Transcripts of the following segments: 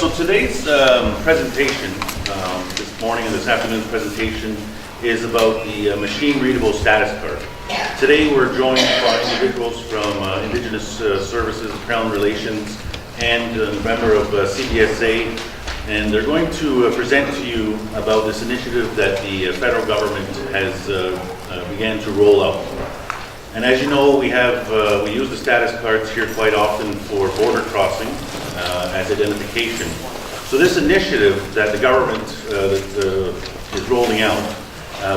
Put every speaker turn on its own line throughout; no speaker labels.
So today's presentation, this morning and this afternoon's presentation, is about the machine-readable status card. Today we're joined by individuals from Indigenous Services, Crown Relations, and a member of CBSA, and they're going to present to you about this initiative that the federal government has began to roll out. And as you know, we use the status cards here quite often for border crossing as identification. So this initiative that the government is rolling out,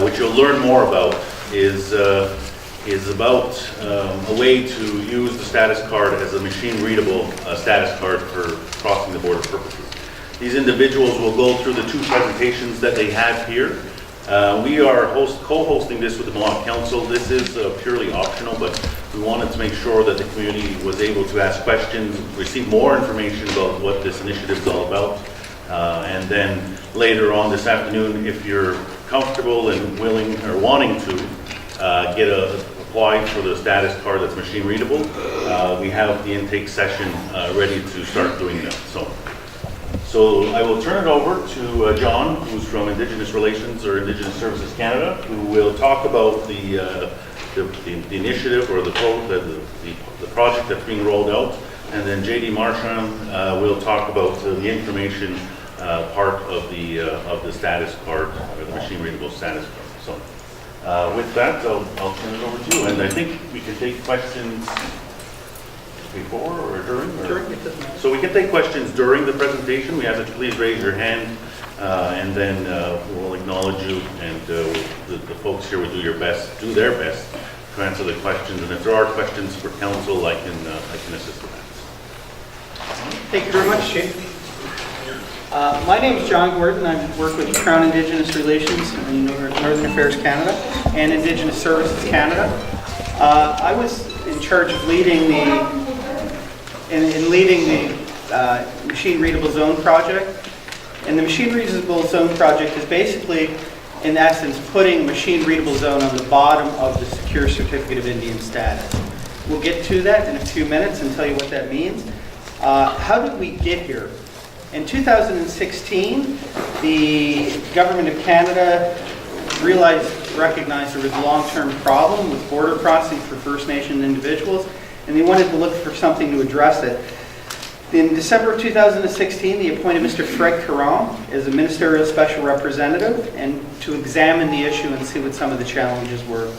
which you'll learn more about, is about a way to use the status card as a machine-readable status card for crossing the border purposes. These individuals will go through the two presentations that they have here. We are co-hosting this with the Mohawk Council. This is purely optional, but we wanted to make sure that the community was able to ask questions, receive more information about what this initiative is all about. And then later on this afternoon, if you're comfortable and willing or wanting to apply for the status card that's machine readable, we have the intake session ready to start doing that. So I will turn it over to John, who's from Indigenous Relations or Indigenous Services Canada, who will talk about the initiative or the project that's being rolled out, and then J.D. Marchand will talk about the information part of the status card, or the machine-readable status card. So with that, I'll turn it over to you, and I think we can take questions before or during? So we can take questions during the presentation. We ask that you please raise your hand, and then we'll acknowledge you, and the folks here will do their best to answer the questions. And if there are questions for council, I can assist with that.
Thank you very much, Chief. My name is John Gordon. I work with Crown Indigenous Relations in Northern Affairs Canada and Indigenous Services Canada. I was in charge of leading the Machine-Readable Zone project. And the Machine-Readable Zone project is basically, in essence, putting Machine-Readable Zone on the bottom of the Secure Certificate of Indian Status. We'll get to that in a few minutes and tell you what that means. How did we get here? In 2016, the Government of Canada recognized there was a long-term problem with border crossing for First Nation individuals, and they wanted to look for something to address it. In December of 2016, they appointed Mr. Fred Caron as a ministerial special representative and to examine the issue and see what some of the challenges were.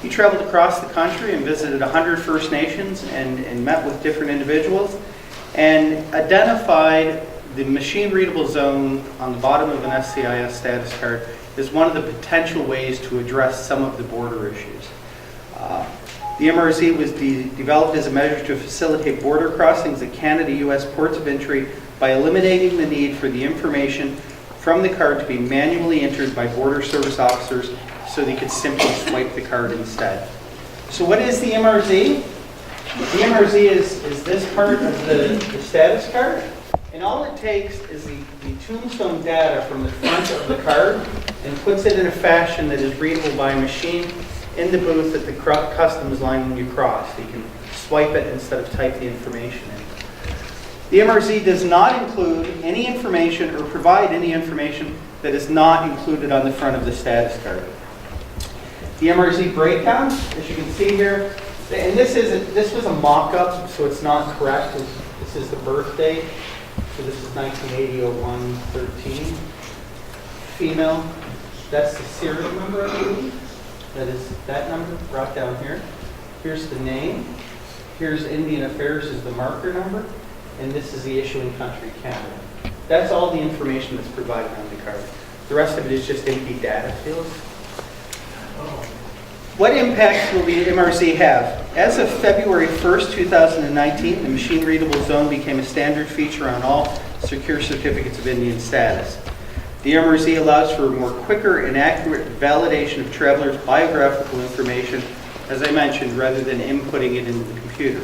He traveled across the country and visited 100 First Nations and met with different individuals and identified the machine-readable zone on the bottom of an SCIF status card as one of the potential ways to address some of the border issues. The MRZ was developed as a measure to facilitate border crossings at Canada-US ports of entry by eliminating the need for the information from the card to be manually entered by border service officers so they could simply swipe the card instead. So what is the MRZ? The MRZ is this part of the status card, and all it takes is the Tombstone Data from the front of the card and puts it in a fashion that is readable by a machine in the booth at the customs line when you cross. You can swipe it instead of type the information in. The MRZ does not include any information or provide any information that is not included on the front of the status card. The MRZ breakdown, as you can see here, and this was a mock-up, so it's not correct. This is the birth date. So this is 1980-01-13. Female, that's the serial number, I believe. That is that number brought down here. Here's the name. Here's Indian Affairs is the marker number. And this is the issuing country, Canada. That's all the information that's provided on the card. The rest of it is just empty data fields. What impacts will the MRZ have? As of February 1st, 2019, the machine-readable zone became a standard feature on all secure certificates of Indian status. The MRZ allows for a more quicker and accurate validation of travelers' biographical information, as I mentioned, rather than inputting it into the computer.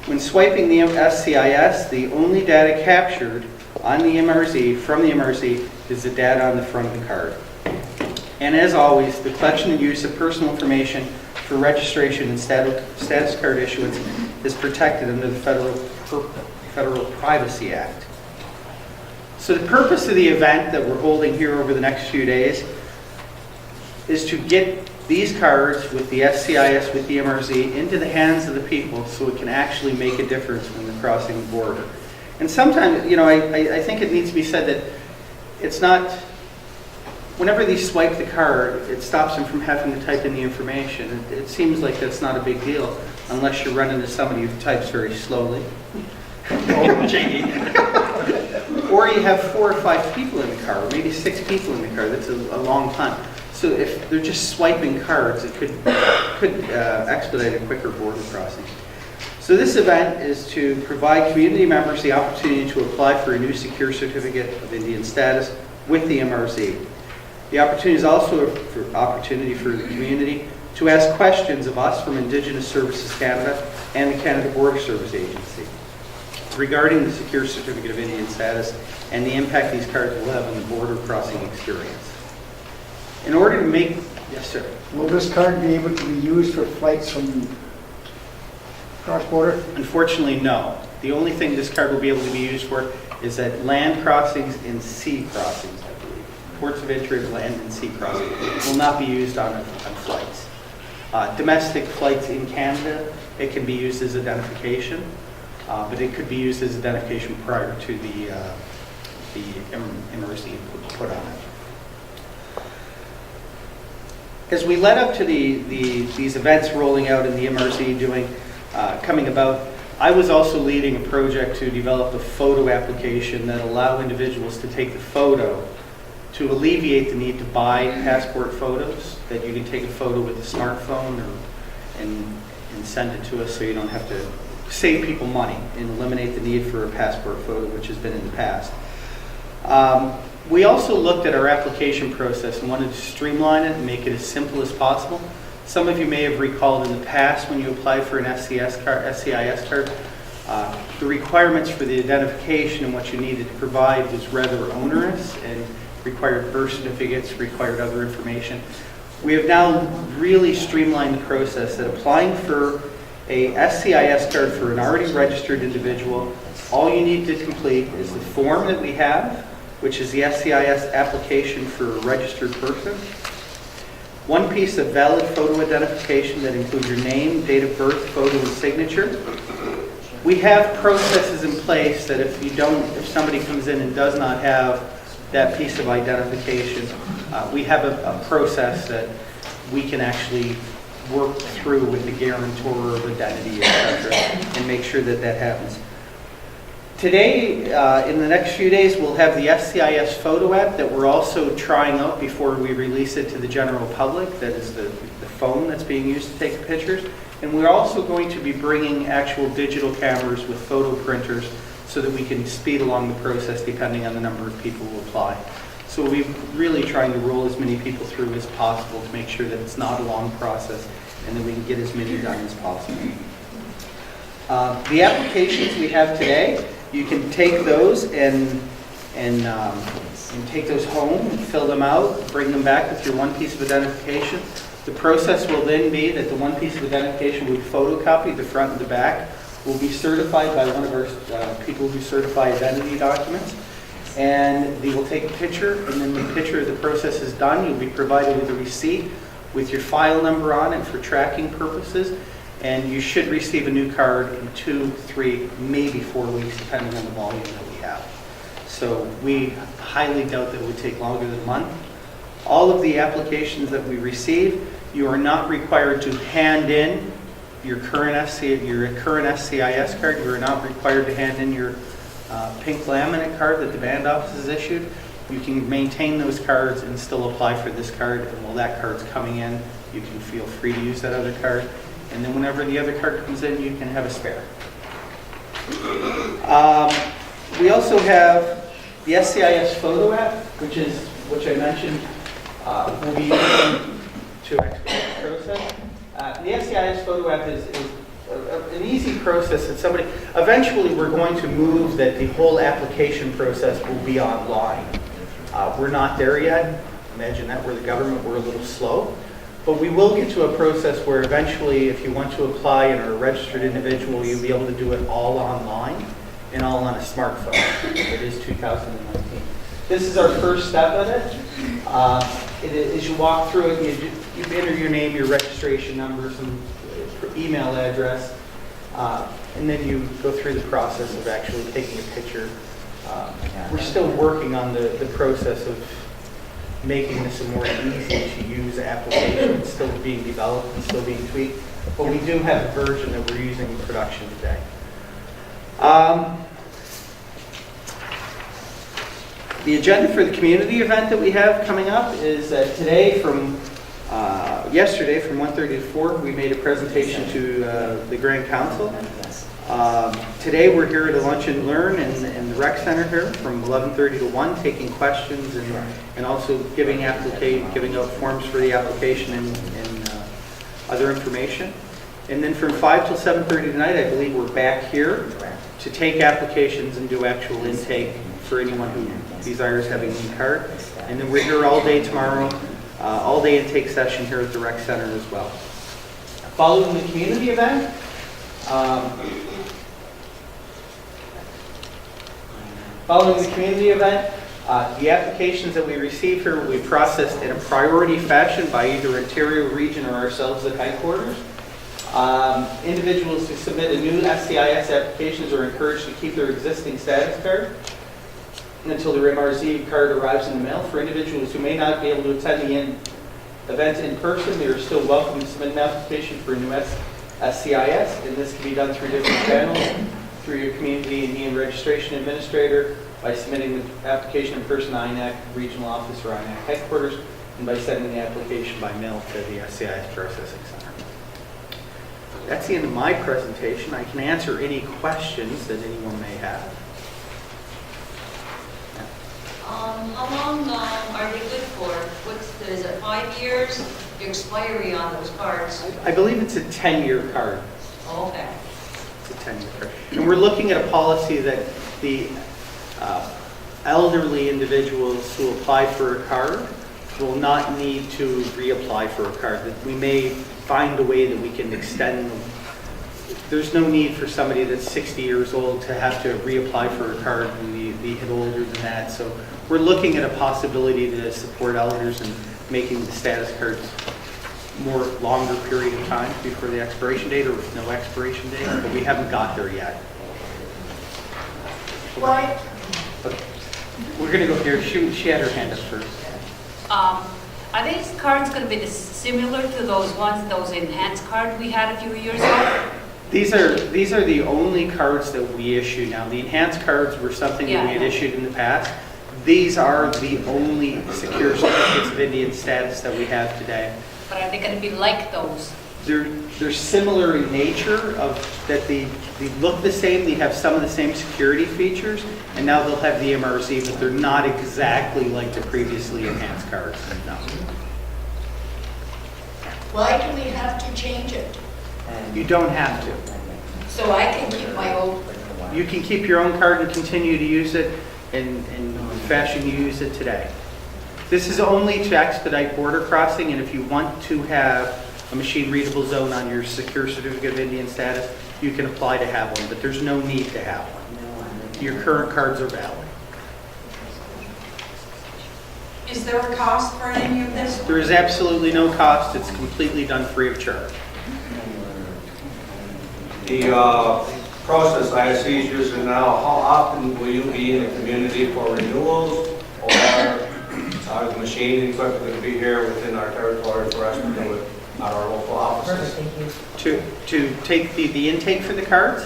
When swiping the SCIS, the only data captured on the MRZ, from the MRZ, is the data on the front of the card. And as always, the collection and use of personal information for registration and status card issuance is protected under the Federal Privacy Act. So the purpose of the event that we're holding here over the next few days is to get these cards with the SCIS, with the MRZ, into the hands of the people so it can actually make a difference when they're crossing the border. And sometimes, you know, I think it needs to be said that it's not, whenever they swipe the card, it stops them from having to type in the information. It seems like that's not a big deal unless you run into somebody who types very slowly. Or you have 4 or 5 people in the car, or maybe 6 people in the car. That's a long time. So if they're just swiping cards, it could expedite a quicker border crossing. So this event is to provide community members the opportunity to apply for a new secure certificate of Indian status with the MRZ. The opportunity is also an opportunity for the community to ask questions of us from Indigenous Services Canada and the Canada Border Service Agency regarding the secure certificate of Indian status and the impact these cards will have on the border crossing experience. In order to make, yes sir.
Will this card be able to be used for flights from cross-border?
Unfortunately, no. The only thing this card will be able to be used for is at land crossings and sea crossings, I believe. Ports of entry of land and sea crossings. It will not be used on flights. Domestic flights in Canada, it can be used as identification, but it could be used as identification prior to the MRZ put on it. As we led up to these events rolling out in the MRZ coming about, I was also leading a project to develop a photo application that allow individuals to take the photo to alleviate the need to buy passport photos, that you can take a photo with a smartphone and send it to us so you don't have to save people money and eliminate the need for a passport photo, which has been in the past. We also looked at our application process and wanted to streamline it and make it as simple as possible. Some of you may have recalled in the past when you applied for an SCIS card, the requirements for the identification and what you needed to provide was rather onerous and required birth certificates, required other information. We have now really streamlined the process that applying for a SCIS card for an already registered individual, all you need to complete is the form that we have, which is the SCIS application for a registered person. One piece of valid photo identification that includes your name, date of birth, photo, and signature. We have processes in place that if somebody comes in and does not have that piece of identification, we have a process that we can actually work through with the guarantor of identity, etc., and make sure that that happens. Today, in the next few days, we'll have the SCIF Photo App that we're also trying out before we release it to the general public. That is the phone that's being used to take the pictures. And we're also going to be bringing actual digital cameras with photo printers so that we can speed along the process depending on the number of people who apply. So we're really trying to roll as many people through as possible to make sure that it's not a long process and that we can get as many done as possible. The applications we have today, you can take those and take those home and fill them out, bring them back with your one piece of identification. The process will then be that the one piece of identification will be photocopied, the front and the back, will be certified by one of our people who certify identity documents. And they will take a picture, and then when the picture of the process is done, you'll be provided with a receipt with your file number on it for tracking purposes. And you should receive a new card in 2, 3, maybe 4 weeks, depending on the volume that we have. So we highly doubt that it would take longer than a month. All of the applications that we receive, you are not required to hand in your current SCIS card. You are not required to hand in your pink laminate card that the band office has issued. You can maintain those cards and still apply for this card. And while that card's coming in, you can feel free to use that other card. And then whenever the other card comes in, you can have a spare. We also have the SCIF Photo App, which I mentioned will be used to expedite the process. The SCIF Photo App is an easy process that eventually we're going to move that the whole application process will be online. We're not there yet. Imagine that, we're the government, we're a little slow. But we will get to a process where eventually, if you want to apply and are a registered individual, you'll be able to do it all online and all on a smartphone. It is 2019. This is our first step of it. As you walk through it, you enter your name, your registration number, some email address, and then you go through the process of actually taking a picture. We're still working on the process of making this a more easy-to-use application. It's still being developed and still being tweaked, but we do have a version that we're using in production today. The agenda for the community event that we have coming up is today from yesterday from 1:30 to 4. We made a presentation to the Grand Council. Today we're here at a lunch and learn in the rec center here from 11:30 to 1, taking questions and also giving out forms for the application and other information. And then from 5 till 7:30 tonight, I believe we're back here to take applications and do actual intake for anyone who desires having a new card. And then we're here all day tomorrow, all day intake session here at the rec center as well. Following the community event, the applications that we receive here will be processed in a priority fashion by either Ontario Region or ourselves at headquarters. Individuals who submit a new SCIS applications are encouraged to keep their existing status card until their MRZ card arrives in the mail. For individuals who may not be able to attend the event in person, they are still welcome to submit an application for a new SCIS, and this can be done through different channels, through your community Indian registration administrator, by submitting the application in person to INAC regional office or INAC headquarters, and by sending the application by mail to the SCIS processing center. That's the end of my presentation. I can answer any questions that anyone may have.
How long are they good for? Is it 5 years? The expiry on those cards?
I believe it's a 10-year card.
Oh, okay.
It's a 10-year card. And we're looking at a policy that the elderly individuals who apply for a card will not need to reapply for a card. That we may find a way that we can extend them. There's no need for somebody that's 60 years old to have to reapply for a card and be hit older than that. So we're looking at a possibility to support elders and making the status cards more longer period of time before the expiration date or with no expiration date, but we haven't got there yet.
Why?
Okay. We're going to go here. She had her hand up first.
Are these cards going to be similar to those enhanced cards we had a few years ago?
These are the only cards that we issue now. The enhanced cards were something that we had issued in the past. These are the only secure certificates of Indian status that we have today.
But are they going to be like those?
They're similar in nature of that they look the same, they have some of the same security features, and now they'll have the MRZ, but they're not exactly like the previously enhanced cards. No.
Why do we have to change it?
You don't have to.
So I can keep my old,
You can keep your own card and continue to use it in the fashion you use it today. This is only to expedite border crossing, and if you want to have a machine-readable zone on your secure certificate of Indian status, you can apply to have one, but there's no need to have one. Your current cards are valid.
is there a cost for any of this?
There is absolutely no cost. It's completely done free of charge.
The process ISC is using now, how often will you be in the community for renewals, or are the machine equipment going to be here within our territory for us to do it at our local offices?
To take the intake for the cards,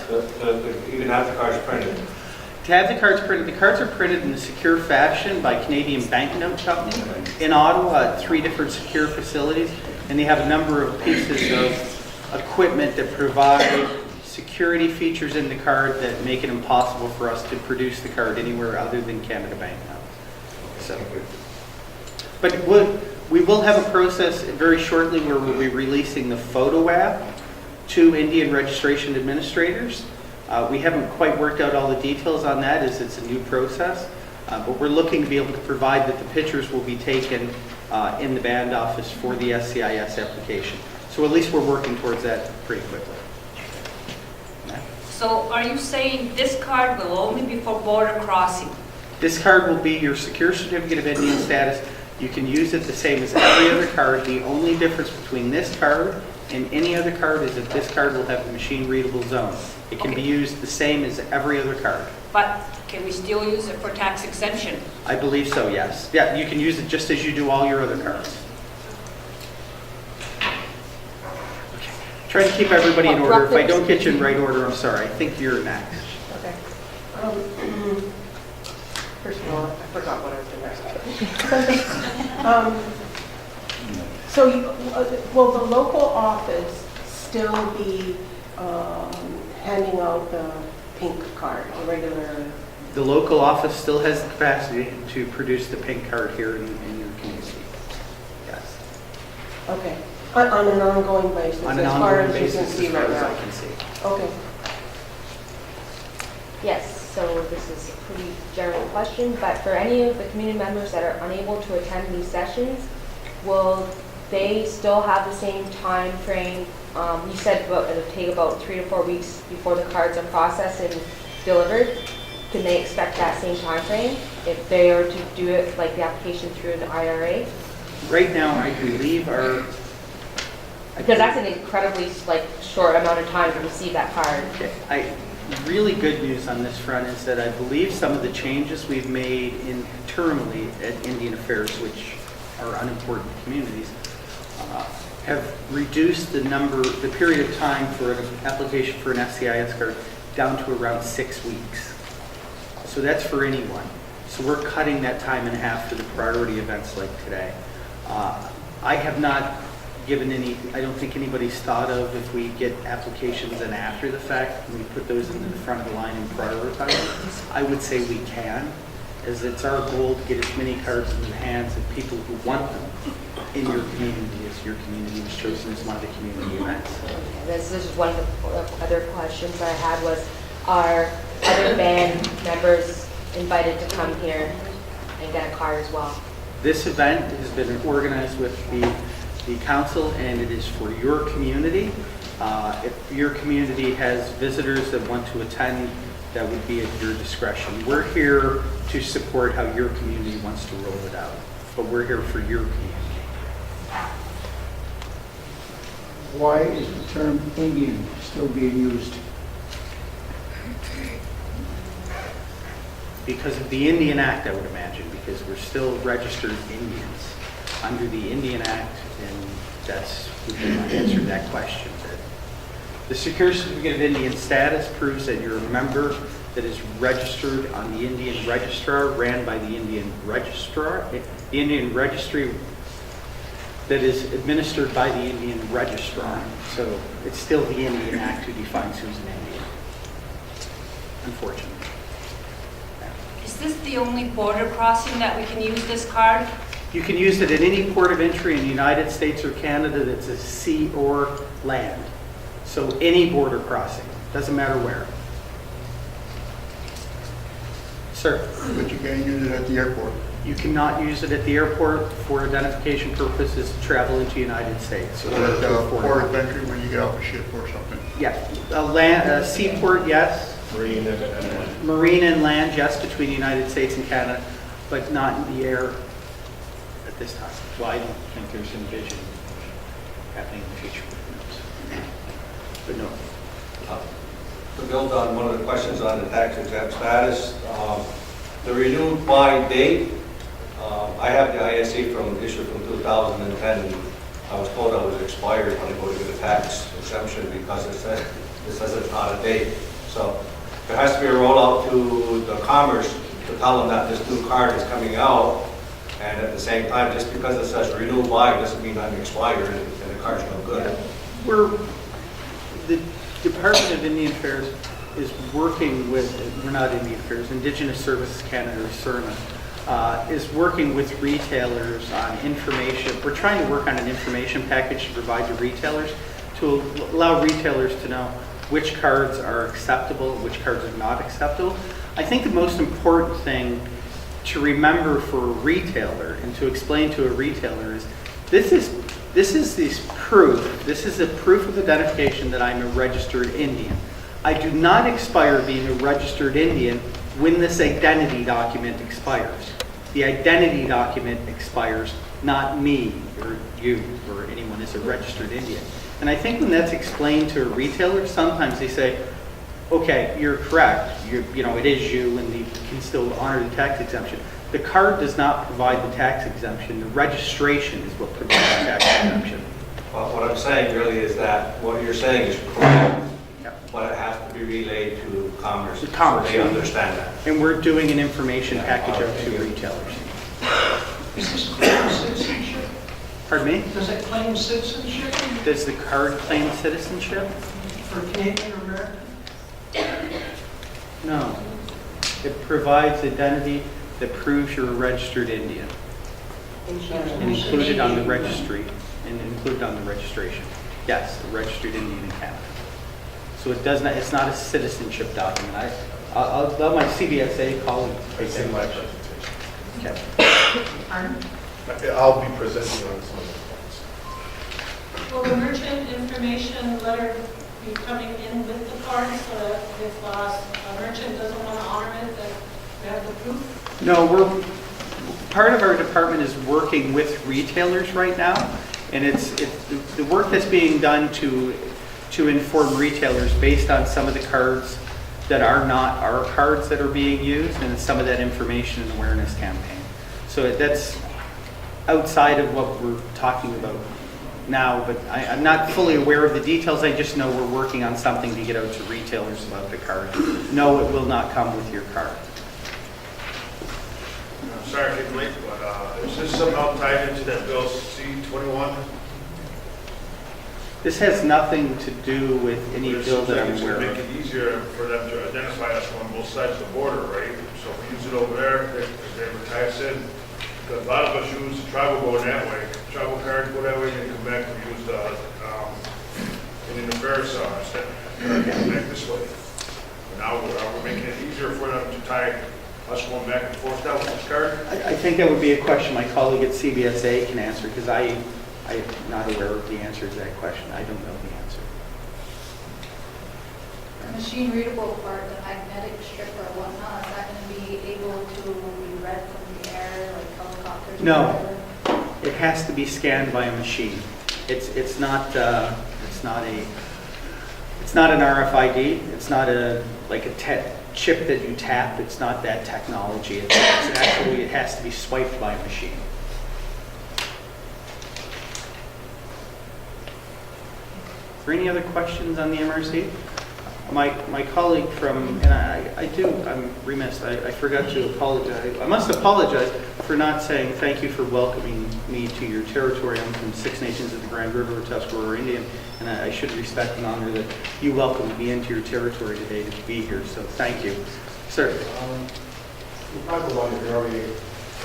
Even have the cards printed?
to have the cards are printed in a secure fashion by Canadian Banknote Company in Ottawa at 3 different secure facilities, and they have a number of pieces of equipment that provide security features in the card that make it impossible for us to produce the card anywhere other than Canada Banknote. So, but we will have a process very shortly where we'll be releasing the Photo App to Indian registration administrators. We haven't quite worked out all the details on that as it's a new process, but we're looking to be able to provide that the pictures will be taken in the band office for the SCIS application. So at least we're working towards that pretty quickly.
So are you saying this card will only be for border crossing?
This card will be your secure certificate of Indian status. You can use it the same as every other card. The only difference between this card and any other card is that this card will have the machine-readable zone. It can be used the same as every other card.
But can we still use it for tax exemption?
I believe so, yes. Yeah, you can use it just as you do all your other cards. Okay. Try to keep everybody in order. If I don't get you in right order, I'm sorry. I think you're next.
Okay. First of all, I forgot what I was going to ask. So will the local office still be handing out the pink card, a regular?
The local office still has the capacity to produce the pink card here in your community. Yes.
Okay. On an ongoing basis,
On an
as far
ongoing
as you can
basis,
see
as far
right
as I
now?
can see.
Okay.
Yes, so this is a pretty general question, but for any of the community members that are unable to attend these sessions, will they still have the same time frame? You said it'll take about 3 to 4 weeks before the cards are processed and delivered. Can they expect that same time frame if they are to do it like the application through an IRA?
Right now, I believe our...
Because that's an incredibly short amount of time to receive that card.
Okay. Really good news on this front is that I believe some of the changes we've made internally at Indian Affairs, which are unimportant communities, have reduced the period of time for an application for an SCIS card down to around 6 weeks. So that's for anyone. So we're cutting that time in half for the priority events like today. I have not given any, I don't think anybody's thought of if we get applications in after the fact, and we put those into the front of the line and prioritize. I would say we can, as it's our goal to get as many cards into the hands of people who want them in your community, as your community was chosen as one of the community events.
Okay, this is one of the other questions I had was, are other band members invited to come here and get a card as well?
This event has been organized with the council, and it is for your community. If your community has visitors that want to attend, that would be at your discretion. We're here to support how your community wants to roll it out, but we're here for your community.
Why is the term Indian still being used?
Because of the Indian Act, I would imagine, because we're still registered Indians under the Indian Act, and that's would be my answer to that question. The Secure Certificate of Indian Status proves that you're a member that is registered on the Indian Registrar, ran by the Indian Registrar, the Indian Registry that is administered by the Indian Registrar. So it's still the Indian Act who defines who's an Indian, unfortunately.
Is this the only border crossing that we can use this card?
You can use it at any port of entry in the United States or Canada that's a sea or land. So any border crossing, doesn't matter where. Sir?
But you can't use it at the airport.
You cannot use it at the airport for identification purposes to travel into the United States.
Or at the port of entry when you get off a ship or something.
Yeah, a seaport, yes.
Marine and land.
Marine and land, yes, between the United States and Canada, but not in the air at this time. Well, I don't think there's envision happening in the future. But no.
To build on one of the questions on the tax exempt status, the renewed by date, I have the ISC from issued from 2010. I was told I was expired when I go to get a tax exemption because it says it's out of date. So there has to be a rollout to the Commerce to tell them that this new card is coming out. And at the same time, just because it says renew by doesn't mean I'm expired and the card's no good.
The Department of Indian Affairs is working with, we're not Indian Affairs, Indigenous Services Canada, or CIRMA, is working with retailers on information. We're trying to work on an information package to provide to retailers to allow retailers to know which cards are acceptable, which cards are not acceptable. I think the most important thing to remember for a retailer and to explain to a retailer is this is this proof. This is a proof of identification that I'm a registered Indian. I do not expire being a registered Indian when this identity document expires. The identity document expires, not me or you or anyone as a registered Indian. And I think when that's explained to a retailer, sometimes they say, okay, you're correct, you know, it is you and you can still honor the tax exemption. The card does not provide the tax exemption, the registration is what provides the tax exemption.
Well, what I'm saying really is that what you're saying is correct,
Yep.
but it has to be relayed to Commerce.
To Commerce.
So they understand that.
And we're doing an information package out to retailers.
Is this claim citizenship?
Pardon me?
Does it claim citizenship
Does the card claim citizenship?
for Canadian or American?
No. It provides identity that proves you're a registered Indian. And included on the registry, and included on the registration. Yes, a registered Indian in Canada. So it does not, it's not a citizenship document. I'll let my CBSA colleague take that question. Okay.
I'll be presenting on some of the points.
Will the merchant information letter be coming in with the card so that if a merchant doesn't want to honor it, that we have the proof?
No, part of our department is working with retailers right now, and it's the work that's being done to inform retailers based on some of the cards that are not our cards that are being used, and some of that information and awareness campaign. So that's outside of what we're talking about now, but I'm not fully aware of the details. I just know we're working on something to get out to retailers about the card. No, it will not come with your card.
I'm sorry to get late, but is this somehow tied into that bill C-21?
This has nothing to do with any bill that I'm aware
It's going to
of.
make it easier for them to identify us on both sides of the border, right? So if we use it over there, they advertise it. Because a lot of us use travel going that way. Travel card, go that way, and come back and use the Indian Affairs instead. Come back this way. But now we're making it easier for them to tie us going back and forth down with this card.
I think that would be a question my colleague at CBSA can answer, because I'm not aware of the answer to that question. I don't know the answer.
The machine readable part, the magnetic strip or whatnot, is that going to be able to be read from the air, like helicopters? or
No.
whatever?
It has to be scanned by a machine. It's not an RFID. It's not like a chip that you tap. It's not that technology. It's actually, it has to be swiped by a machine. Are there any other questions on the MRZ? My colleague from, and I'm remiss, I forgot to apologize. I must apologize for not saying thank you for welcoming me to your territory. I'm from Six Nations of the Grand River, Tuscarora Indian, and I should respect and honor that you welcomed me into your territory today to be here, so thank you. Sir?
You probably want to be already a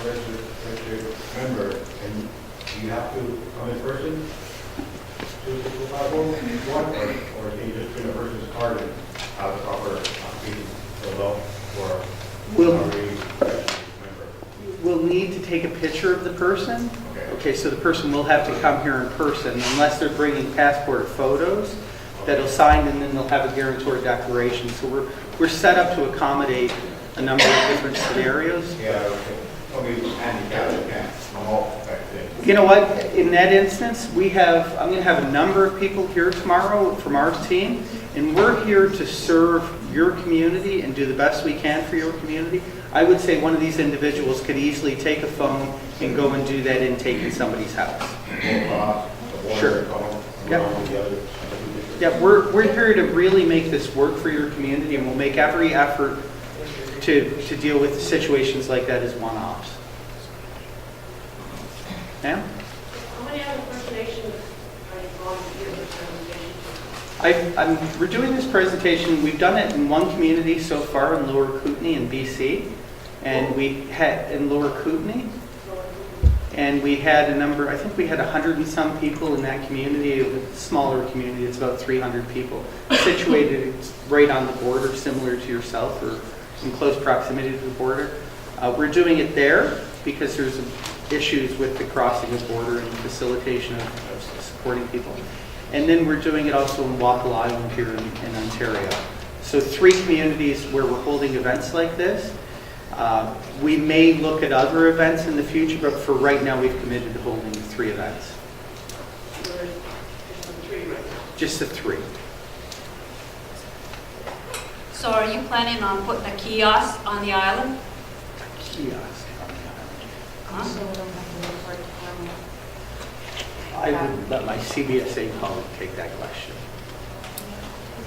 registered member, and you have to come in person to the 501, or can you just bring a person's card and have a proper application filled out for already registered member?
We'll need to take a picture of the person.
Okay.
Okay, so the person will have to come here in person unless they're bringing passport photos that'll sign, and then they'll have a guarantor declaration. So we're set up to accommodate a number of different scenarios.
Yeah, okay. Somebody handicapped can't walk back there.
You know what? In that instance, I'm going to have a number of people here tomorrow from our team, and we're here to serve your community and do the best we can for your community. I would say one of these individuals could easily take a phone and go and do that intake in somebody's house. Sure. Yeah, we're here to really make this work for your community, and we'll make every effort to deal with situations like that as one-offs. Ma'am?
How many other presentations are you going to do this presentation?
We're doing this presentation. We've done it in one community so far in Lower Kootenay in BC, and we had in Lower Kootenay, and we had a number. I think we had 100 and some people in that community. It was a smaller community. It's about 300 people, situated right on the border, similar to yourself, or in close proximity to the border. We're doing it there because there's issues with the crossing of border and the facilitation of supporting people. And then we're doing it also in Walpole Island here in Ontario. So 3 communities where we're holding events like this. We may look at other events in the future, but for right now, we've committed to holding 3 events. Just the 3.
So are you planning on putting a kiosk on the island?
Kiosk.
Huh?
I would let my CBSA colleague take that question.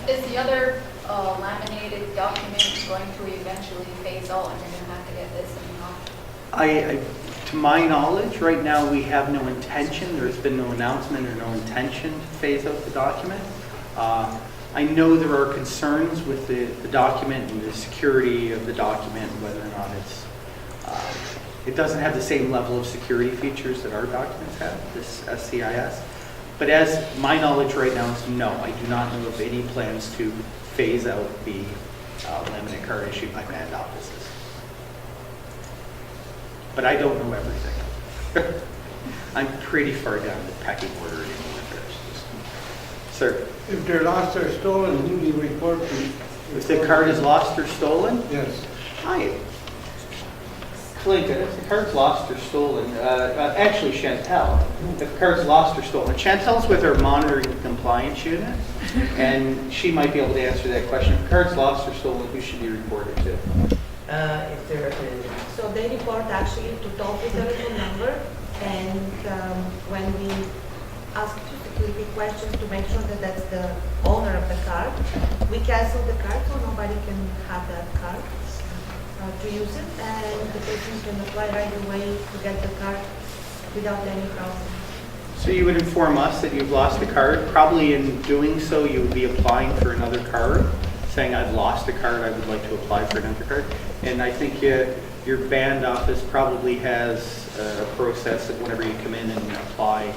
Is the other laminated document going to eventually phase out and you're going to have to get this in
To my knowledge, right now, we have no intention, there's been no announcement or no intention to phase out the document. I know there are concerns with the document and the security of the document, whether or not it doesn't have the same level of security features that our documents have, this SCIS. But as my knowledge right now is no, I do not know of any plans to phase out the laminate card issued by band offices. But I don't know everything. I'm pretty far down the pecking order anymore. Sir?
If they're lost or stolen, who do you report to?
If the card is lost or stolen?
Yes.
Hi. Clinton, if the card's lost or stolen, actually Chantel, if the card's lost or stolen, Chantel's with our monitoring and compliance unit, and she might be able to answer that question. If the card's lost or stolen, who should be reported to?
If there so they report actually to toll-free telephone number, and when we ask security questions to make sure that that's the owner of the card, we cancel the card so nobody can have that card to use it, and the person can apply right away to get the card without any problem.
So you would inform us that you've lost a card. Probably in doing so, you would be applying for another card, saying, I've lost a card, I would like to apply for another card. And I think your band office probably has a process of whenever you come in and apply.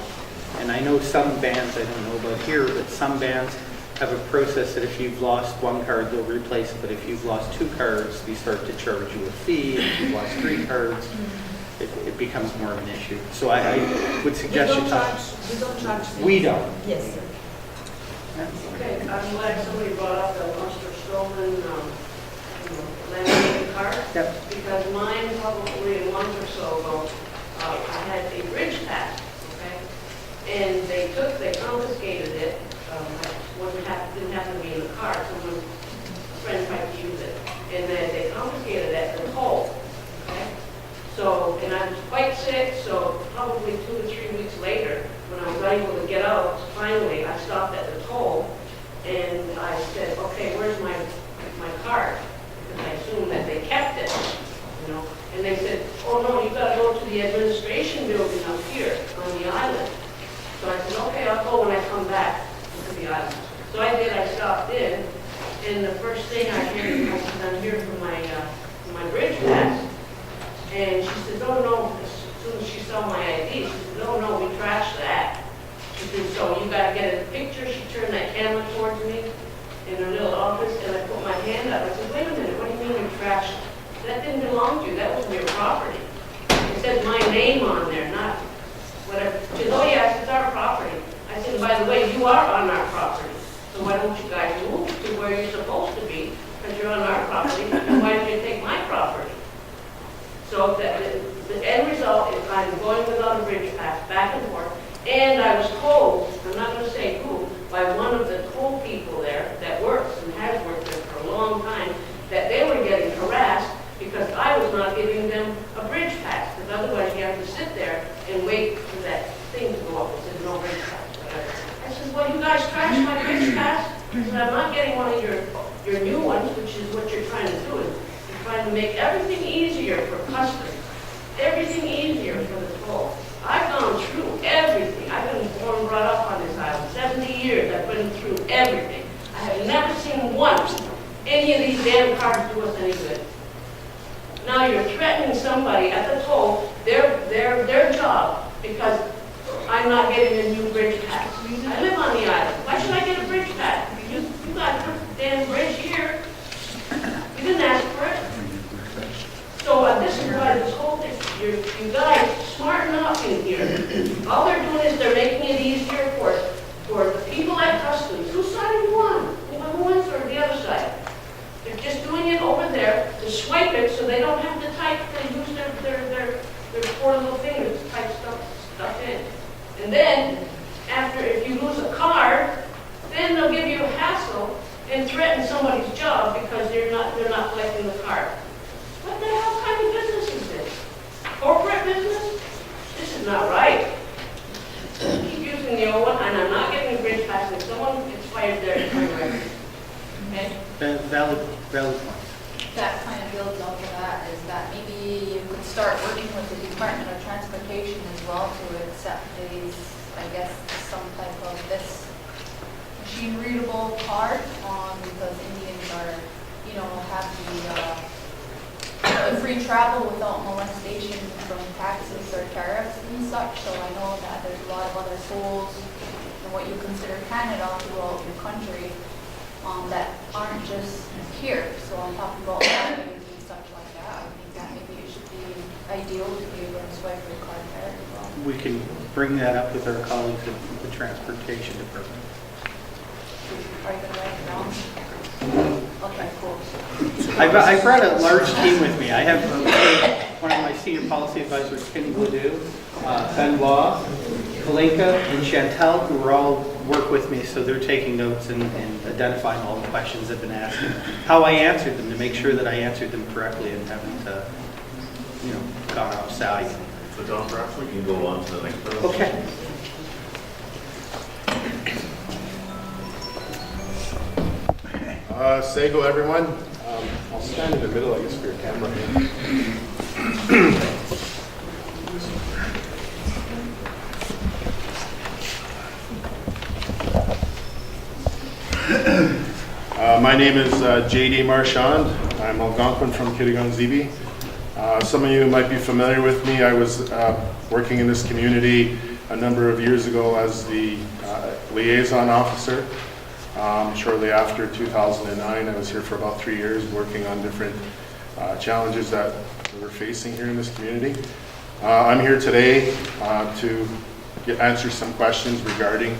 And I know some bands, I don't know about here, but some bands have a process that if you've lost one card, they'll replace it. But if you've lost 2 cards, they start to charge you a fee. And if you've lost 3 cards, it becomes more of an issue. So I would suggest
We don't charge.
We don't.
Yes, sir.
Okay, I'm glad somebody brought up the lost or stolen laminated card.
Yep.
Because mine probably a month or so ago, I had a bridge pass, okay? And they confiscated it. Didn't happen to be in the car. A friend tried to use it. And then they confiscated it at the toll, okay? So, and I was quite sick, so probably 2 to 3 weeks later, when I was able to get out, finally, I stopped at the toll, and I said, okay, where's my card? Because I assumed that they kept it, you know. And they said, oh no, you've got to go to the administration building up here on the island. So I said, okay, I'll go when I come back to the island. So I did, I stopped in, and the first thing I hear, I said, I'm here for my bridge pass. And she said, oh no, as soon as she saw my ID, she said, oh no, we trashed that. She said, so you got to get a picture. She turned that camera towards me in her little office, and I put my hand up. I said, wait a minute, what do you mean you trashed? That didn't belong to you. That was your property. It said my name on there, not whatever. She said, oh yes, it's our property. I said, by the way, you are on our property. So why don't you guys move to where you're supposed to be? Because you're on our property. And why did you take my property? So the end result is I'm going without a bridge pass back and forth. And I was told, I'm not going to say who, by one of the toll people there that works and has worked there for a long time, that they were getting harassed because I was not giving them a bridge pass. Because otherwise you have to sit there and wait for that thing to go up. It says no bridge pass. I said, well, you guys trashed my bridge pass. I said, I'm not getting one of your new ones, which is what you're trying to do. You're trying to make everything easier for customers. Everything easier for the toll. I've gone through everything. I've been born and brought up on this island. 70 years I've been through everything. I have never seen once any of these damn cards do us any good. Now you're threatening somebody at the toll, their job, because I'm not getting a new bridge pass. I live on the island. Why should I get a bridge pass? You got a damn bridge here. You didn't ask for it. So this is why this whole thing, you guys smarten up in here. All they're doing is they're making it easier for the people at customs. Whose side are you on? Who wins or the other side? there's 4 little fingers to type stuff in. And then, after, if you lose a card, then they'll give you a hassle and threaten somebody's job because they're not collecting the card. What the hell kind of business is this? Corporate business? This is not right. Keep using the old one, and I'm not getting a bridge pass if someone expired there in my record. Okay?
Valid point.
That kind of builds off of that, is that maybe you could start working with the Department of Transportation as well to accept these, I guess, some type of this machine readable card because Indians are, you know, have the free travel without molestation from taxes or tariffs and such. So I know that there's a lot of other schools in what you consider Canada throughout your country that aren't just here. So I'm talking about avenues and such like that. I think that maybe it should be ideal to be able to swipe your card there as well.
We can bring that up with our colleagues at the Transportation Department.
Are you going to write it down? Okay, cool.
I brought a large team with me. I have one of my senior policy advisors, Kenny Ledoux, Benoit, Kalinka, and Chantel, who are all work with me, so they're taking notes and identifying all the questions that have been asked, and how I answered them to make sure that I answered them correctly and haven't, gone off side.
So John, perhaps we can go on to the next presentation.
Okay.
Sego, everyone. I'll stand in the middle, I guess, for your camera here. My name is J.D. Marchand. I'm Algonquin from Kitigan-Zibi. Some of you might be familiar with me. I was working in this community a number of years ago as the liaison officer. Shortly after 2009, I was here for about 3 years working on different challenges that we're facing here in this community. I'm here today to answer some questions regarding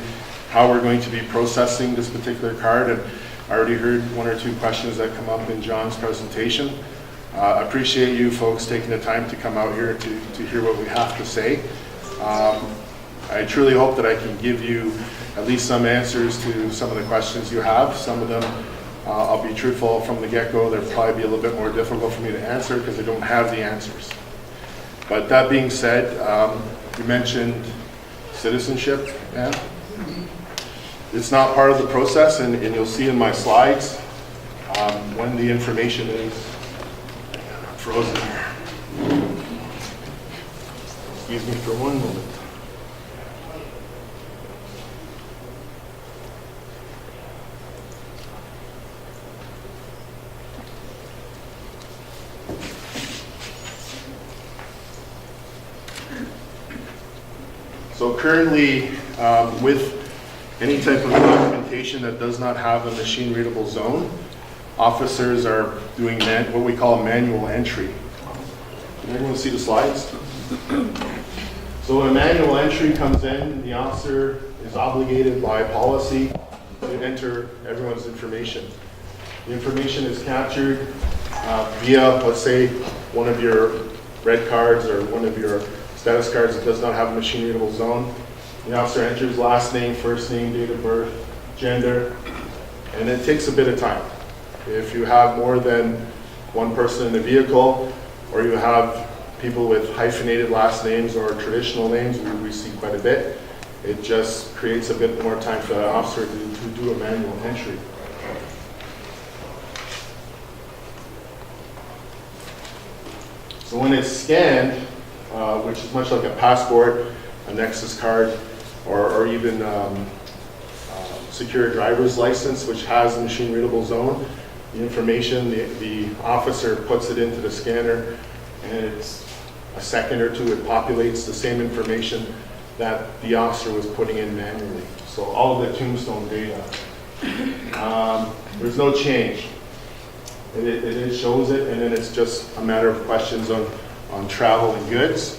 how we're going to be processing this particular card. And I already heard 1 or 2 questions that come up in John's presentation. I appreciate you folks taking the time to come out here to hear what we have to say. I truly hope that I can give you at least some answers to some of the questions you have. Some of them, I'll be truthful from the get-go, they'll probably be a little bit more difficult for me to answer because I don't have the answers. But that being said, you mentioned citizenship, Anne. It's not part of the process, and you'll see in my slides when the information is frozen here. Excuse me for 1 moment. So currently, with any type of documentation that does not have a machine-readable zone, officers are doing what we call a manual entry. Can everyone see the slides? So when a manual entry comes in, the officer is obligated by policy to enter everyone's information. The information is captured via, let's say, one of your red cards or one of your status cards that does not have a machine-readable zone. The officer enters last name, first name, date of birth, gender, and it takes a bit of time. If you have more than 1 person in the vehicle, or you have people with hyphenated last names or traditional names, we see quite a bit. It just creates a bit more time for the officer to do a manual entry. So when it's scanned, which is much like a passport, a Nexus card, or even secure driver's license, which has a machine-readable zone, the information, the officer puts it into the scanner, and it's a second or 2, it populates the same information that the officer was putting in manually. So all of the Tombstone data. There's no change. It shows it, and then it's just a matter of questions on travel and goods.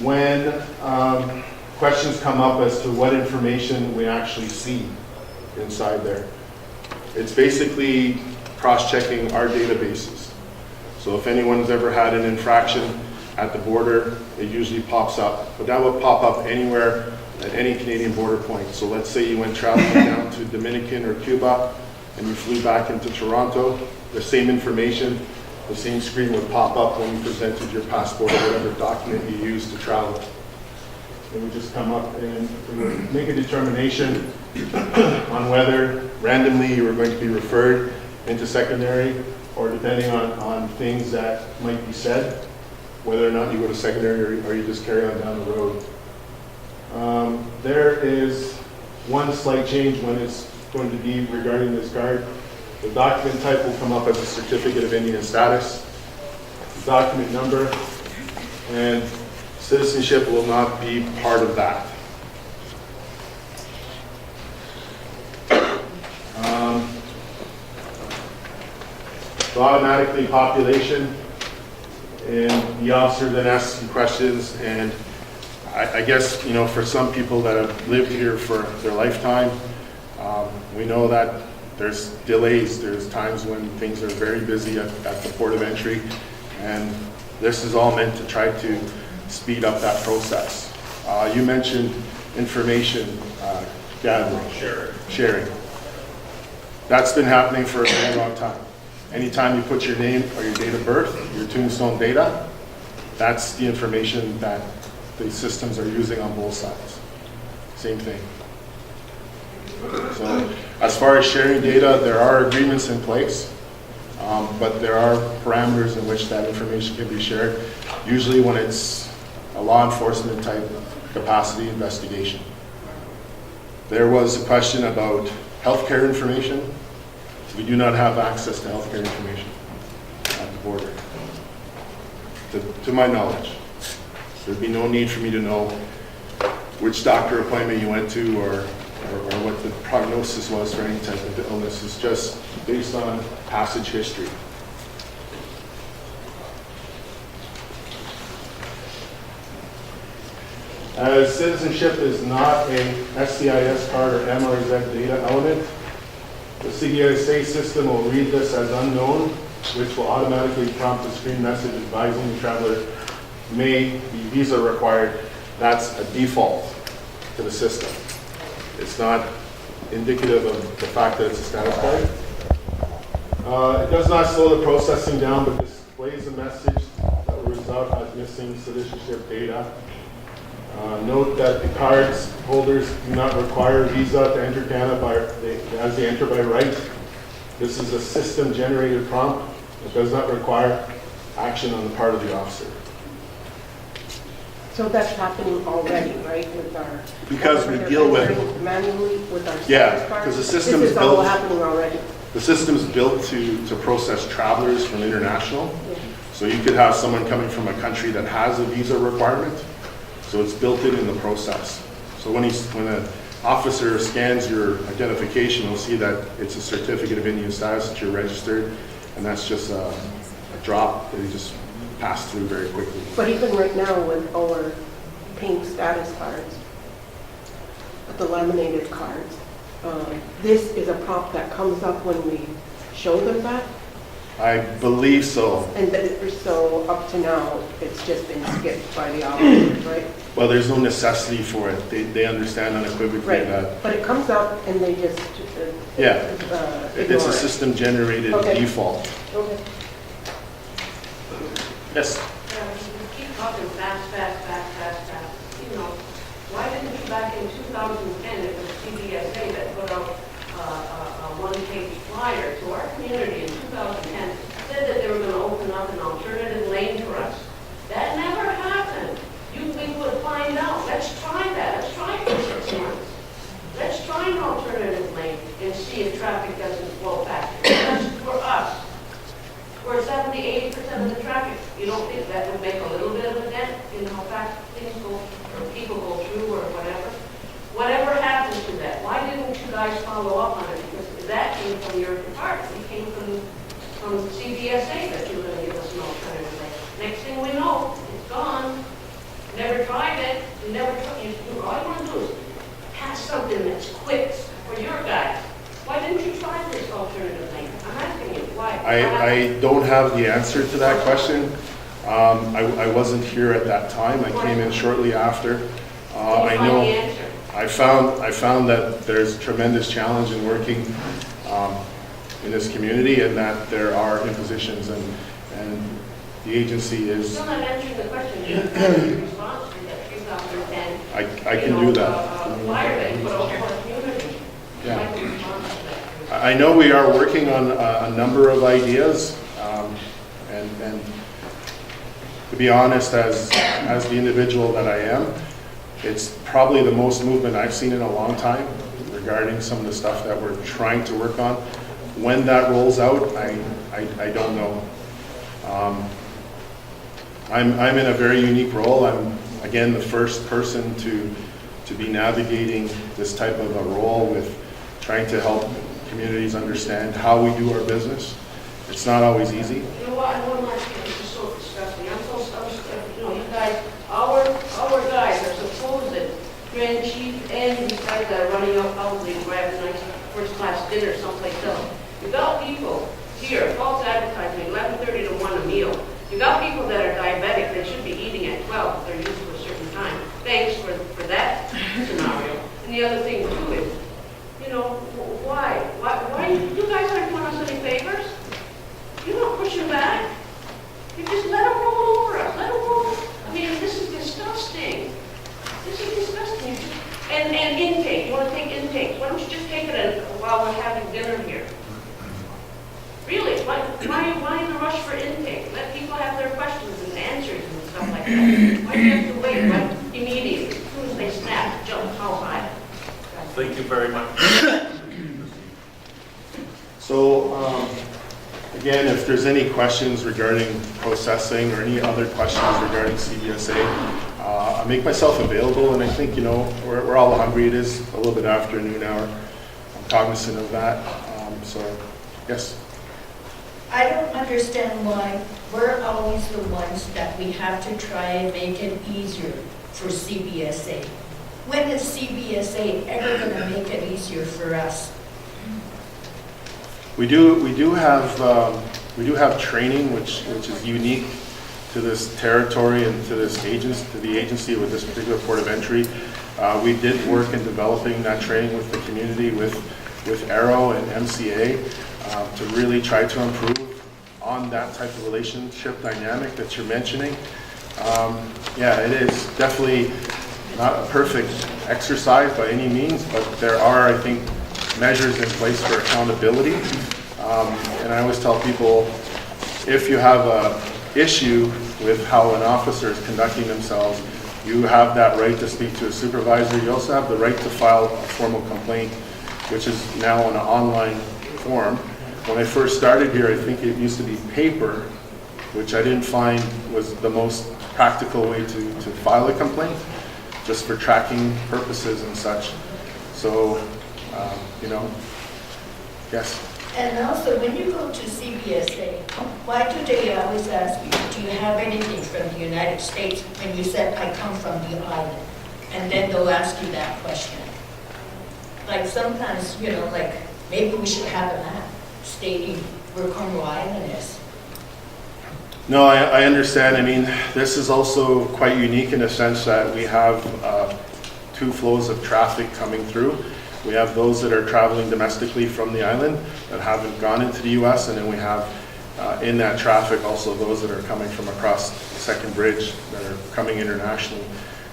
When questions come up as to what information we actually see inside there, it's basically cross-checking our databases. So if anyone's ever had an infraction at the border, it usually pops up. But that will pop up anywhere at any Canadian border point. So let's say you went traveling down to Dominican or Cuba and you flew back into Toronto, the same information, the same screen would pop up when you presented your passport or whatever document you used to travel. It would just come up and it would make a determination on whether randomly you were going to be referred into secondary, or depending on things that might be said, whether or not you go to secondary or you just carry on down the road. There is one slight change when it's going to be regarding this card. The document type will come up as a certificate of Indian status, document number, and citizenship will not be part of that. So automatically population, and the officer then asks some questions, and I guess, you know, for some people that have lived here for their lifetime, we know that there's delays, there's times when things are very busy at the port of entry, and this is all meant to try to speed up that process. You mentioned information gathering, sharing. That's been happening for a very long time. Anytime you put your name or your date of birth, your Tombstone Data, that's the information that the systems are using on both sides. Same thing. So as far as sharing data, there are agreements in place, but there are parameters in which that information can be shared, usually when it's a law enforcement type capacity investigation. There was a question about healthcare information. We do not have access to healthcare information at the border, to my knowledge. There'd be no need for me to know which doctor appointment you went to or what the prognosis was for any type of illness. It's just based on passage history. As citizenship is not a SCIF card or MRZ data element, the CDSA system will read this as unknown, which will automatically prompt a screen message advising the traveler may be visa required. That's a default to the system. It's not indicative of the fact that it's a status card. It does not slow the processing down, but displays a message that will result as missing citizenship data. Note that the cards holders do not require visa to enter Canada as they enter by right. This is a system-generated prompt. It does not require action on the part of the officer.
So that's happening already, right, with our...
Because we deal with...
Manually with our
Yeah, because the system is
built... This is all
built...
happening already.
The system is built to process travelers from international. Yeah. So you could have someone coming from a country that has a visa requirement. So it's built in the process. So when an officer scans your identification, he'll see that it's a certificate of Indian status, that you're registered, and that's just a drop that you just pass through very quickly.
But even right now with our pink status cards, the laminated cards, this is a prompt that comes up when we show them that?
I believe so.
And so up to now, it's just been skipped by the officers, right?
Well, there's no necessity for it. They understand unequivocally that.
But it comes up and they just
it's a system-generated default.
Okay.
Yes.
You keep talking fast. You know, why didn't you back in 2010, it was CBSA that put out a one-page flyer to our community in 2010, said that they were going to open up an alternative lane for us. That never happened. We would find out. Let's try that. Let's try it for 6 months. Let's try an alternative lane and see if traffic doesn't flow back. That's for us. We're 70–80% of the traffic. You don't think that would make a little bit of a dent in how fast things go, or people go through, or whatever? Whatever happens to that? Why didn't you guys follow up on it? Because that came from your department. It came from CBSA that you were going to give us an alternative lane. Next thing we know, it's gone. Never tried it. You never tried. All you want to do is pass something that's quick for your guys. Why didn't you try this alternative lane? I'm asking you why.
I I don't have the answer to that question. I wasn't here at that time. I came in shortly after. I know I found that there's tremendous challenge in working in this community, and that there are impositions, and the agency is.
Still not answering the question. You have a response to that 2010.
I can do that.
Fire that you put over for the community.
Yeah. I know we are working on a number of ideas, and to be honest, as the individual that I am, it's probably the most movement I've seen in a long time regarding some of the stuff that we're trying to work on. When that rolls out, I don't know. I'm in a very unique role. I'm, again, the first person to be navigating this type of a role with trying to help communities understand how we do our business. It's not always easy.
You know what, one last thing, it's just so disgusting. I'm so, you know, you guys, our guys are supposed Grand Chief and these guys that are running up probably grab a nice first-class dinner someplace else. You got people here, false advertising, 11:30 to 1 a meal. You got people that are diabetic that should be eating at 12 if they're used to a certain time. Thanks for that scenario. And the other thing too is, you know, why you guys aren't doing us any favors? You're not pushing back. You just let them roll over us. Let them roll. I mean, this is disgusting. This is disgusting. And intake. You want to take intake? Why don't you just take it while we're having dinner here? Really? Why in a rush for intake? Let people have their questions and answers and stuff like that. Why do you have to wait? Why immediately? As soon as they snap, jump, how high?
Thank you very much.
So, again, if there's any questions regarding processing or any other questions regarding CBSA, I make myself available, and I think, you know, we're all hungry. It is a little bit after noon hour. I'm cognizant of that. So, yes.
I don't understand why we're always the ones that we have to try and make it easier for CBSA. When is CBSA ever going to make it easier for us?
We do have training which is unique to this territory and to this agency with this particular port of entry. We did work in developing that training with the community, with Arrow and MCA, to really try to improve on that type of relationship dynamic that you're mentioning. Yeah, it is definitely not a perfect exercise by any means, but there are, I think, measures in place for accountability. And I always tell people, if you have an issue with how an officer is conducting themselves, you have that right to speak to a supervisor. You also have the right to file a formal complaint, which is now on an online form. When I first started here, I think it used to be paper, which I didn't find was the most practical way to file a complaint, just for tracking purposes and such. So, you know, yes.
And also, when you go to CBSA, why do they always ask you, do you have anything from the United States? When you said, I come from the island. And then they'll ask you that question. Like sometimes, you know, like maybe we should have a map stating where Cornwall Island is.
No, I understand. I mean, this is also quite unique in the sense that we have two flows of traffic coming through. We have those that are traveling domestically from the island that haven't gone into the U.S., and then we have in that traffic also those that are coming from across the second bridge that are coming internationally.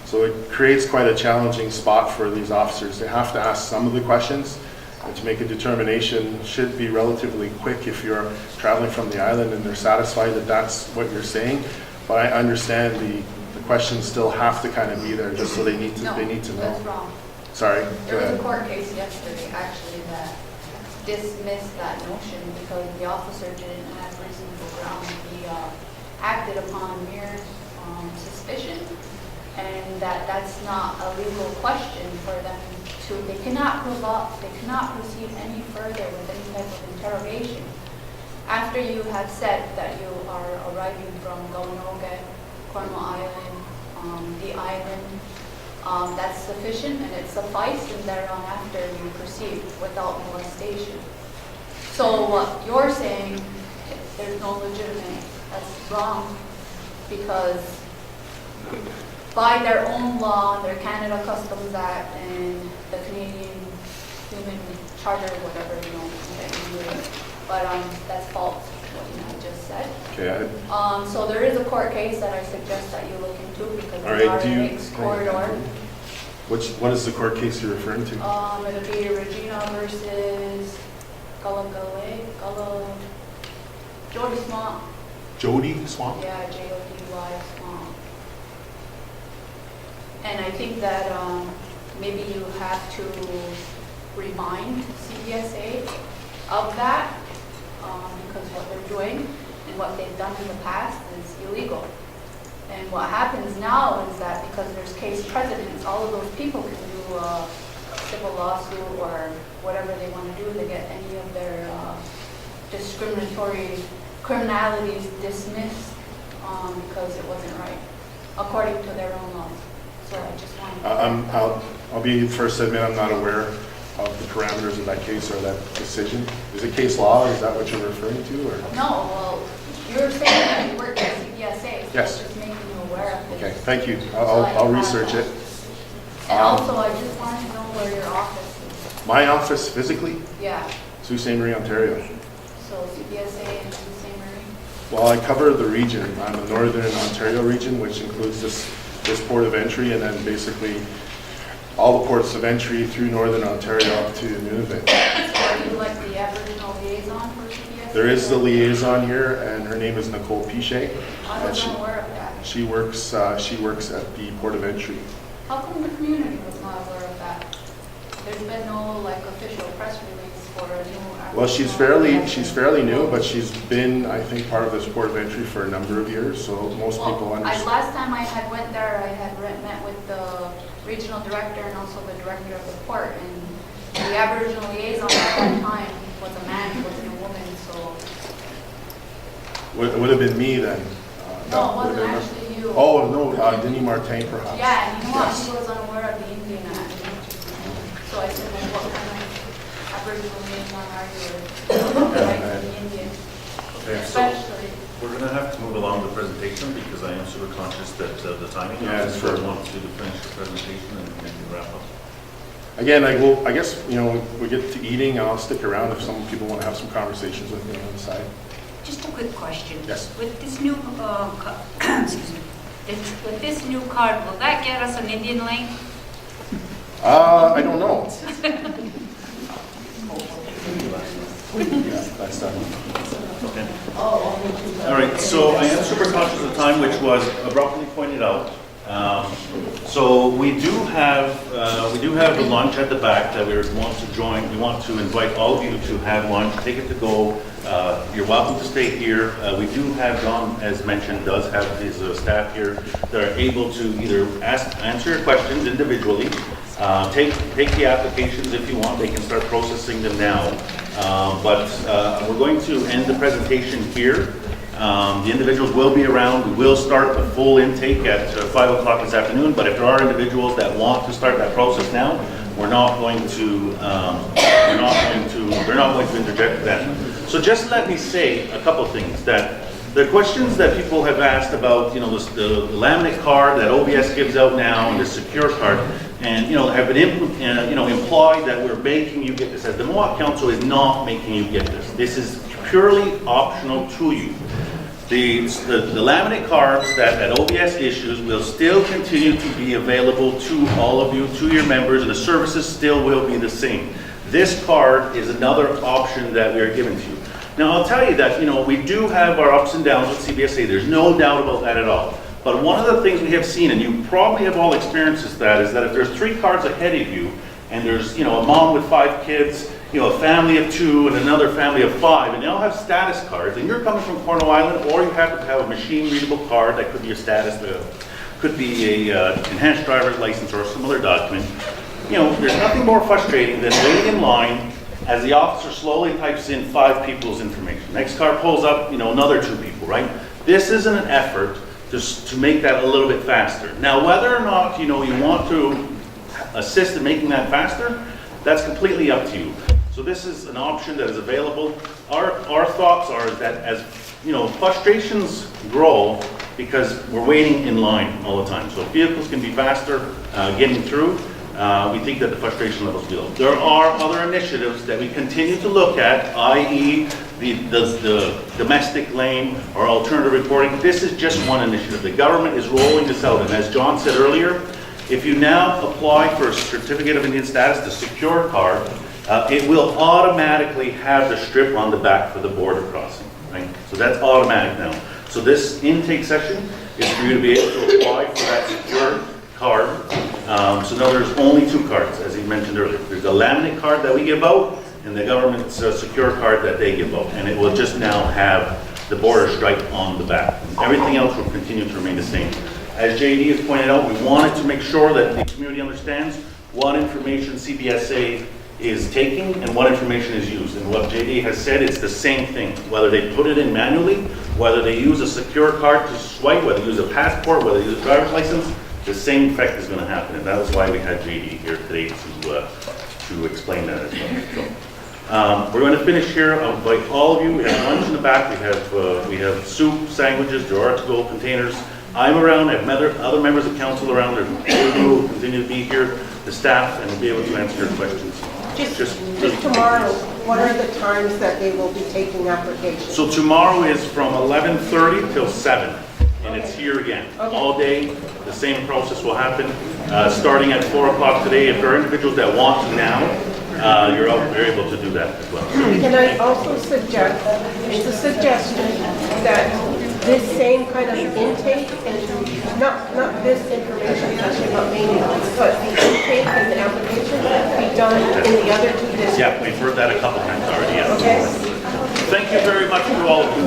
So it creates quite a challenging spot for these officers. They have to ask some of the questions, and to make a determination should be relatively quick if you're traveling from the island and they're satisfied that that's what you're saying. But I understand the questions still have to kind of be there just so they need to know.
That's wrong.
Sorry.
There was a court case yesterday, actually, that dismissed that notion because the officer didn't have reasonable ground. He acted upon mere suspicion, and that's not a legal question for them to. They cannot proceed any further with any type of interrogation after you have said that you are arriving from Gawanoga, Cornwall Island, the island. That's sufficient and it suffices, and thereon after you proceed without molestation. So what you're saying there's no legitimate. That's wrong, because by their own law, their Canada Customs Act and the Canadian Human Charter, whatever, but that's false, what you had just said.
Okay,
So there is a court case that I suggest that you look into, because
all
it's
right,
our mixed corridor.
what is the court case you're referring to?
It'll be Regina versus Jody Swamp.
Jody Swamp?
Yeah, Jody Swamp. And I think that maybe you have to remind CBSA of that, because what they're doing and what they've done in the past is illegal. And what happens now is that because there's case precedents, all of those people can do a civil lawsuit or whatever they want to do to get any of their discriminatory criminalities dismissed because it wasn't right, according to their own laws. So I just wanted
I'll be first to admit I'm not aware of the parameters of that case or that decision. Is it case law? Is that what you're referring to? Or?
No, well, you're saying that you work at CBSA, so
Yes.
just making you aware of this.
Okay, thank you. I'll research it.
And also, I just wanted to know where your office is.
My office physically?
Yeah,
Sault Ste. Marie, Ontario.
so CBSA and Sault Ste. Marie.
Well, I cover the region. I'm the Northern Ontario region, which includes this port of entry and then basically all the ports of entry through Northern Ontario up to Nunavut.
So are you like the Aboriginal liaison for CBSA?
There is the liaison here, and her name is Nicole Pichet.
I wasn't aware of that.
She works at the port of entry.
How come the community was not aware of that? There's been no like official press release for a new Aboriginal.
Well, she's fairly new, but she's been, I think, part of this port of entry for a number of years, so most people understand.
Last time I had went there, I had met with the regional director and also the director of the port, and the Aboriginal liaison at that time was a man, he wasn't a woman, so.
It would have been me then.
No, it wasn't actually you.
Oh, no, Denis Martin perhaps.
Yeah, and you know what,
Yes.
he was unaware of the Indian Act. So I said, well, what kind of Aboriginal liaison are you with? The Indian.
Okay, so
Especially.
we're going to have to move along the presentation because I am super conscious that the timing.
Yeah,
is
sure.
I want to finish the presentation and then wrap up.
Again, I guess, we get to eating, I'll stick around if some people want to have some conversations with me on the side.
Just a quick question.
Yes.
With this new, excuse me, with this new card, will that get us an Indian link?
I don't know. That's done.
Okay. All right, so I am super conscious of the time, which was abruptly pointed out. So we do have a lunch at the back that we want to join. We want to invite all of you to have lunch, take it to go. You're welcome to stay here. We do have, John, as mentioned, does have his staff here that are able to either answer your questions individually, take the applications if you want. They can start processing them now. But we're going to end the presentation here. The individuals will be around. We will start the full intake at 5 o'clock this afternoon, but if there are individuals that want to start that process now, we're not going to interject that. So just let me say a couple things. That the questions that people have asked about, the laminate card that OBS gives out now and the secure card, and have been implied that we're making you get this. As the Mohawk Council is not making you get this. This is purely optional to you. The laminate cards that OBS issues will still continue to be available to all of you, to your members, and the services still will be the same. This card is another option that we are giving to you. Now, I'll tell you that, we do have our ups and downs with CBSA. There's no doubt about that at all. But one of the things we have seen, and you probably have all experienced that, is that if there's 3 cards ahead of you, and there's, a mom with 5 kids, a family of 2 and another family of 5, and they all have status cards, and you're coming from Cornwall Island, or you happen to have a machine-readable card that could be a status, could be a enhanced driver's license or a similar document. There's nothing more frustrating than waiting in line as the officer slowly types in 5 people's information. Next car pulls up, another 2 people, right? This is an effort just to make that a little bit faster. Now, whether or not, you want to assist in making that faster, that's completely up to you. So this is an option that is available. Our thoughts are that as frustrations grow because we're waiting in line all the time. So vehicles can be faster getting through. We think that the frustration levels be low. There are other initiatives that we continue to look at, i.e. the domestic lane or alternative reporting. This is just one initiative. The government is rolling this out, and as John said earlier, if you now apply for a certificate of Indian status, the secure card, it will automatically have the strip on the back for the border crossing, right? So that's automatic now. So this intake session is for you to be able to apply for that secure card. So now there's only 2 cards, as he mentioned earlier. There's a laminate card that we give out, and the government's secure card that they give out. And it will just now have the border stripe on the back. Everything else will continue to remain the same. As JD has pointed out, we wanted to make sure that the community understands what information CBSA is taking and what information is used. And what JD has said, it's the same thing. Whether they put it in manually, whether they use a secure card to swipe, whether they use a passport, whether they use a driver's license, the same effect is going to happen. And that was why we had JD here today to explain that as well. So, we're going to finish here. I'll invite all of you. We have lunch in the back. We have soup, sandwiches, there are to-go containers. I'm around. I have other members of council around. There will continue to be here, the staff, and we'll be able to answer your questions.
Just tomorrow, what are the times that they will be taking applications?
So tomorrow is from 11:30 till 7, and it's here again. All day, the same process will happen, starting at 4 o'clock today. If there are individuals that want to now, you're able to do that as well.
Can I also suggest, it's a suggestion that this same kind of intake, and not this information session, but mainly, but the intake and the application be done in the other 2 districts?
Yeah, we've heard that a couple times already, yeah.
Okay.
Thank you very much to all of you.